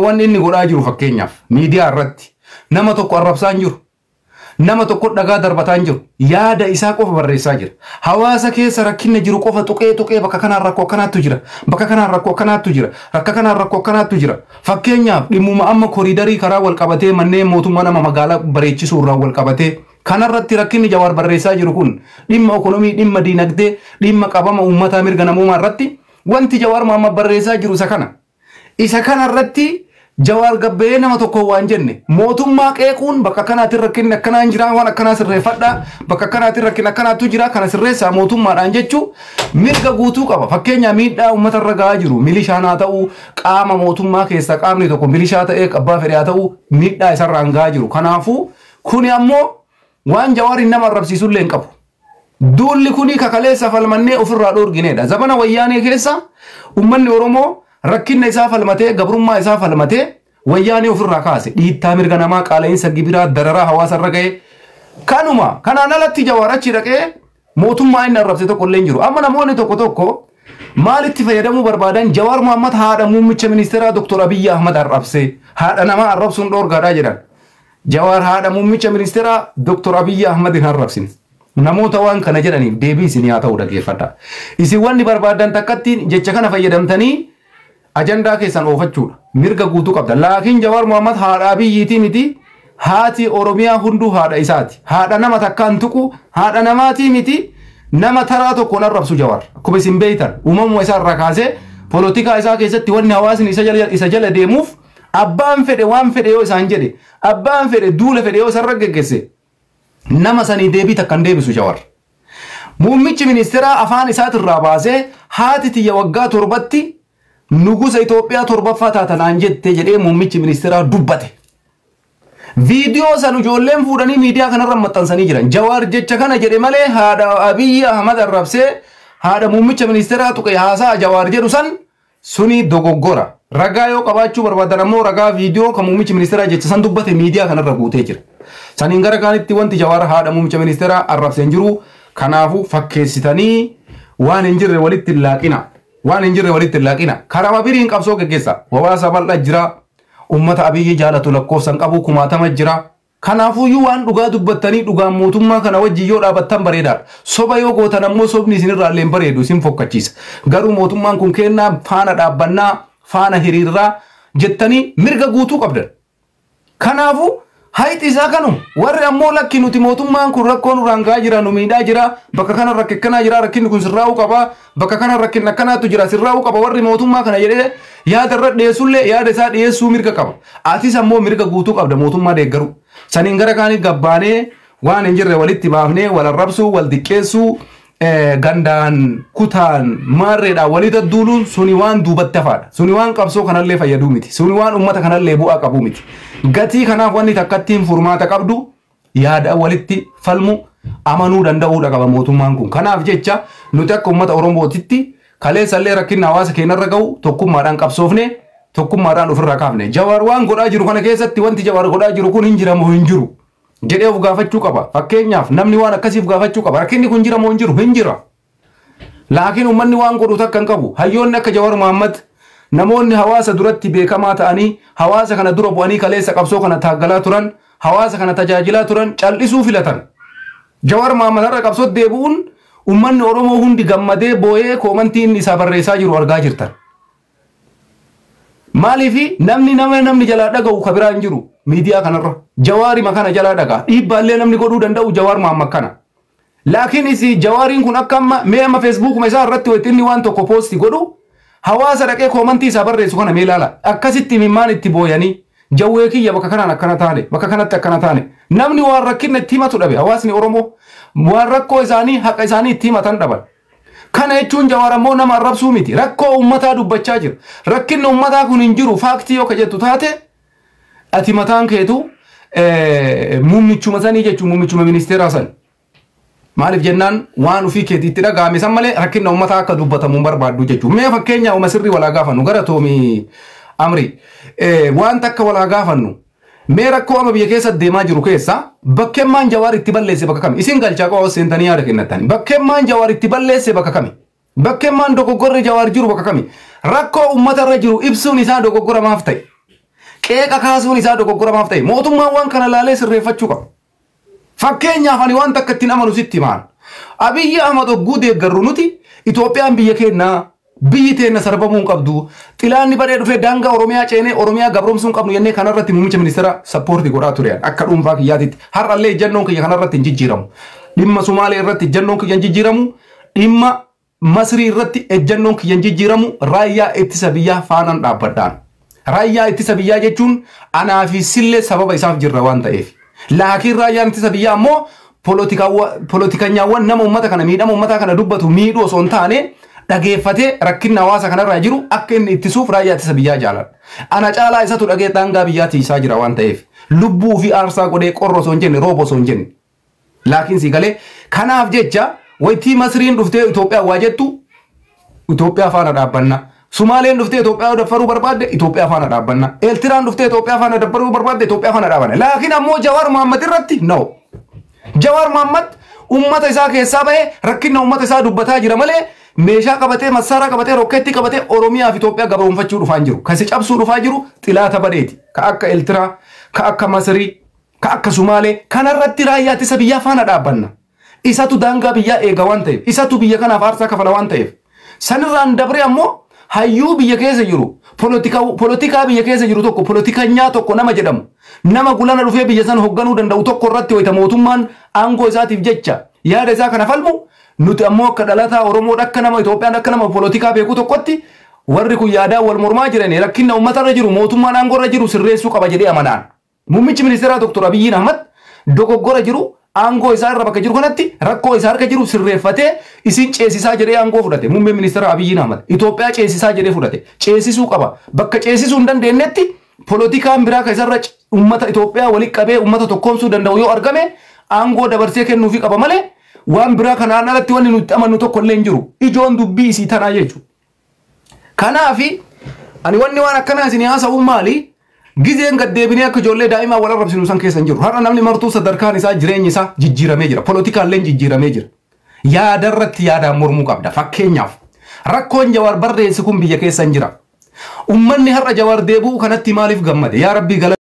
Waan inni godhaa jiru fakkeenyaaf miidiyaa irratti nama tokko arrabsaa hin jiru. Nama tokko dhagaa darbataa hin jiru. Yaada isaa qofa barreessaa jira. Hawaasa keessa rakkinni jiru qofa tuqee bakka kanaan rakkoo akkanaatu jira. Bakka kanaan rakkoo akkanaatu jira. Rakka kanaan rakkoo akkanaatu jira. Fakkeenyaaf dhimmuma amma koriidarii karaa wal qabatee manneen mootummaa nama magaalaa bareechisuu irraa wal qabatee kanarratti rakkinni Jawaar barreessaa jiru kun dhimma ekonomii, dhimma diinagdee, dhimma qabama uummataa mirga namummaa irratti wanti Jawaar Mohaammed barreessaa jiru isa kana. Isa kanarratti Jawaar gabbee nama tokko waan jenne mootummaa qeequun bakka kanaatiin rakkinni akkanaa hin jira waan akkanaa sirreeffadha bakka kanaatiin rakkinni akkanaatu jira kana sirreessaa mootummaadhaan jechuu mirga guutuu qaba. Fakkeenyaa miidhaa uummata irra gahaa jiru milishaan haa ta'u qaama mootummaa keessa qaamni tokko milishaa ta'ee abbaa fedhe haa ta'u miidhaa isarraan gahaa jiru. Kanaafuu kuni ammoo waan Jawaariin nama arrabsiisullee hin qabu. Duulli kuni kakaleessa falmannee ofirraa dhoorgineedha. Zabana wayyaanee keessa uummanni Oromoo rakkinna isaa falmatee gabrummaa isaa falmatee wayyaanee ofirraa kaase dhiittaa mirga namaa qaala'insa gibiraa dararaa hawaasa irra ga'e kanuma kanaan alatti Jawaar achi dhaqee mootummaa inni arrabse tokko illee hin jiru. Amma namoonni tokko maalitti fayyadamuu barbaadan Jawaar Mohaammed haadha muummicha ministeeraa Dr. Abiy Ahmed arrabse haadha namaa arrabsuun dhoorgaadhaa jedhan. Jawaar haadha muummicha ministeeraa Dr. Abiy Ahmed hin arrabsin. Namoota waan kana jedhaniif deebii isin haa ta'u dhaggeeffadha. Isin wanni barbaadan takkattiin jecha kana fayyadamtanii ajandaa keessan oofachuudha. Mirga guutuu qabda. Laakiin Jawaar Mohaammed haadha Abiyyiitii miti. Haati Oromiyaa hunduu haadha isaati. Haadha nama takkaan tuqu haadha namaatii miti. Nama taraa tokkoon arrabsu Jawaar. Akkuma isin beektan uumamuma isaa irraa kaasee poolitikaa isaa keessatti wanni hawaasni isa jala deemuuf abbaan fedhe waan fedhe yoo isaan jedhe abbaan fedhe duula fedhe yoo isarra geggeesse nama sanii deebii takkan deebisu Jawaar. Muummichi ministeeraa afaan isaatirraa baasee haati tiyya waggaa torbatti nugusa Itoophiyaa torbaffaa taatanaan jette jedhee muummichi ministeeraa dubbate. Viidiyoo san ijoolleen fuudhanii miidiyaa kanarra maxxansanii jiran. Jawaar jecha kana jedhe malee haadha Abiy Ahmed arrabsee haadha muummicha ministeeraa tuqe haasaa Jawaar jedhu san suni dogoggora. Ragaa yoo qabaachuu barbaadan ammoo ragaa viidiyoo kan muummichi ministeeraa jecha san dubbate miidiyaa kanarra guutee jira. Saniin gara kaanitti wanti Jawaar haadha muummicha ministeeraa arrabsee hin jiru. Kanaafuu fakkeessitanii waan hin jirre walitti hin laaqina. Waan hin jirre walitti hin laaqina. Karaa biriin qabsoo geggeessa. Hawaasa bal'aa jira. Ummata Abiyyi jaalatu lakkoofsan qabu kumaatama jira. Kanaafuyyuu waan dhugaa dubbattanii dhugaan mootummaa kana wajjin yoo dhaabattan bareedaadha. Soba yoo gootan ammoo sobni isinirraa illee bareedu isin fokkachiisa. Garuu mootummaan kun kennaa faana dhaabbannaa faana hiriirraa jettanii mirga guutuu qabdan. Kanaafuu hayti isaa kanu warri ammoo lakki nuti mootummaan kun rakkoon rangaa jira nu miidhaa jira bakka kana rakkinaa jira rakkinni kun sirraa'uu qaba bakka kana rakkinna akkanaatu jira sirraa'uu qaba warri mootummaa kana jedhee yaada irra dhiyeessullee yaada isaa dhiyeessuu mirga qaba. Atis ammoo mirga guutuu qabda mootummaa deeggaru. Saniin gara kaanii gabbaanee waan hin jirre walitti baafnee wal arrabsuu wal diqqeessuu gandaan kutaan maarreedhaan walitti duuluun suni waan duubatti hafaadha. Suni waan qabsoo kanallee fayyaduu miti. Suni waan uummata kanallee bu'aa qabu miti. Gatii kanaaf wanni takkattiin furmaata qabdu yaada walitti falmu amanuu danda'uudha qaba mootummaan kun. Kanaaf jecha nuti akka uummata Oromootitti kaleessallee rakkinni hawaasa keenyarra ga'u tokkummaadhaan qabsoofne tokkummaadhaan ofirraa kaafne. Jawaar waan godhaa jiru kana keessatti wanti Jawaar godhaa jiru kun hin jira moo hin jiru jedhee of gaafachuu qaba. Fakkeenyaaf namni waan akkasiif gaafachuu qaba. Rakkinni kun jira moo hin jiru hin jira. Laakiin uummanni waan godhu takka hin qabu. Hayyoonni akka Jawaar Mohaammed namoonni hawaasa duratti beekamaa ta'anii hawaasa kana dura bu'anii kaleessa qabsoo kana taaggalaa turan hawaasa kana tajaajilaa turan callisuu filatan. Jawaar Mohaammed irra qabsoo deebi'uun uummanni Oromoo hundi gammadee boo'ee koomantiin isaa barreessaa jiru argaa jirtan. Maaliifi namni jalaa dhaga'u kabiraa hin jiru miidiyaa kanarra. Jawaari makana jalaa dhagaa. Dhiibbaallee namni godhuu danda'u Jawaar Mohaammed kana. Laakiin isi Jawaariin kun akka amma Facebook isaa irratti wayittinni waan tokko poosti godhu hawaasa dhaqee koomantii isaa barreessu kana mee ilaala. Akkasitti mimmaan itti booyanii jawwee kiyya bakka kanaan akkana taane bakka kanatti akkana taane namni waan rakkinna itti himatu dhabe hawaasni Oromoo waan rakkoo isaanii haqa isaanii itti himatan dhaban. Kana jechuun Jawaar ammoo nama arrabsuu miti. Rakkoo uummataa dubbachaa jira. Rakkinni uummataa kun hin jiru faaktii yoo jettu taate ati mataan keetu muummichuma sanii jechuun muummichuma ministeeraa san. Maaliif jennaan waan ofii keetiitti dhaga'ame san malee rakkinna uummataa akka dubbatamu barbaaddu jechuudha. Mee fakkeenya uuma sirrii walaa gaafannu gara Toomii Amri waan takka walaa gaafannu mee rakkoo amma biyya keessa deemaa jiru keessa bakkeemmaan Jawaar itti balleesse bakka kami isin galchaa qaba seentanii yaada kennattani bakkeemmaan Jawaar itti balleesse bakka kami bakkeemmaan dogoggorri Jawaar jiru bakka kami rakkoo uummata irra jiru ibsuun isaa dogoggora maaf ta'e qeeqa kaasuun isaa dogoggoramaaf ta'e mootummaan waan kana laalee sirreeffachuu qaba. Fakkeenyaaf ani waan takka ittiin amanu sitti himaan. Abiyyi Ahmad ogguu deeggarru nuti Itoophiyaan biyya keenyaa biyyi teenna sarbamuu qabdu. Xilaanni badee dhufee daangaa Oromiyaa ceenee Oromiyaa gabromsuu qabnu jennee kanarratti muummicha ministeera sappoortii godhaa ture akka dhuunfaa kiyyaatitti. Har'allee ejjannoon kiyya kanarratti hin jijjiiramu. Dhimma Sumaalee irratti ejjannoon kiyya hin jijjiiramu. Dhimma Masrii irratti ejjannoon kiyya hin jijjiiramu. Raayyaa ittisa biyyaa faanaan dhaabbadhaan. Raayyaa ittisa biyyaa jechuun anaa fi sillee sababa isaaf jirra waan ta'eef. Laakiin raayyaan ittisa biyyaa ammoo politikanyaawwan nama uummata kana miidhama uummataa kana dubbatu miidhuu osoo hin taane dhageeffatee rakkinna hawaasa kanarraa jiru akka inni ittisuuf raayyaa ittisa biyyaa jaalladha. Ana caalaa isatu dhagee daangaa biyyaa tiisaa jira waan ta'eef lubbuu fi aarsaa godhee qorra osoo hin jenne rooba osoo hin jenne. Laakiin si galee kanaaf jecha waytii Masriin dhuftee Itoophiyaa waa jettu Itoophiyaa faana dhaabbanna. Sumaaleen dhuftee Itoophiyaa daffaruu barbaadde Itoophiyaa faana dhaabbanna. Eertiraan dhuftee Itoophiyaa faana daffaruu barbaadde Itoophiyaa faana dhaabbanna. Laakiin ammoo Jawaar Mohaammed irratti no. Jawaar Mohaammed ummata isaa keessaa bahee rakkinna ummata isaa dubbataa jira malee meeshaa qabatee massaara qabatee rokkeetti qabatee Oromiyaa fi Itoophiyaa gabroonfachuu dhufaa jiru. Kasi cabsuu dhufaa jiru xilaata badeeti. Ka akka Eertiraa, ka akka Masrii, ka akka Sumaalee kanarratti raayyaa ittisa biyyaa faana dhaabbanna. Isatu daangaa biyyaa eega waan ta'eef, isatu biyya kanaaf aarsaa kafala waan ta'eef. Sanirraan dabree ammoo hayyuu biyya keessa jiru politikaa biyya keessa jiru tokko politikanyaa tokko nama jedhamu nama gulana dhufee biyya san hogganuu danda'u tokko irratti wayita mootummaan aangoo isaatiif jecha yaada isaa kana falmu nuti ammoo akka dhalataa Oromoo akka nama Itoophiyaan akka nama politikaa beeku tokkotti warri kun yaadaa wal mormaa jiran rakkinna uummatarra jiru mootummaan aangoorra jiru sirreessuu qaba jedhee amanaan. Muummichi ministeeraa Dr. Abiyyi Ahmad dogoggora jiru aangoo isaa irra bakka jiru kanatti rakkoo isaa harka jiru sirreeffatee isin ceesisaa jedhee aangoo fudhate. Muummee ministeera Abiyyi Ahmad Itoophiyaa ceesisaa jedhee fudhate. Ceesisuu qaba. Bakka ceesisuu hin dandeenyetti politikaan biraa ka isarra uummata Itoophiyaa walitti qabee uummata tokkoomsuu danda'u yoo argame aangoo dabarsee kennuufii qaba malee waan biraa kanaan alatti wanni nuti amannu tokko illee hin jiru. Ijoon dubbii isii tanaa jechuudha. Kanaafi ani wanni waan akkanaa isin haasa'uu maali? Gizeen gaddeebinee akka ijoollee daa'imaa wal arrabsinu san keessa hin jiru. Har'a namni martuu sadarkaan isaa jireenyi isaa jijjiiramee jira. Politikaallee jijjiiramee jira. Yaada irratti yaadaan mormuu qabda. Fakkeenyaaf rakkoon Jawaar barreessi kun biyya keessa hin jira. Uummanni har'a Jawaar deebi'uu kanatti maaliif gammade? Yaa Rabbii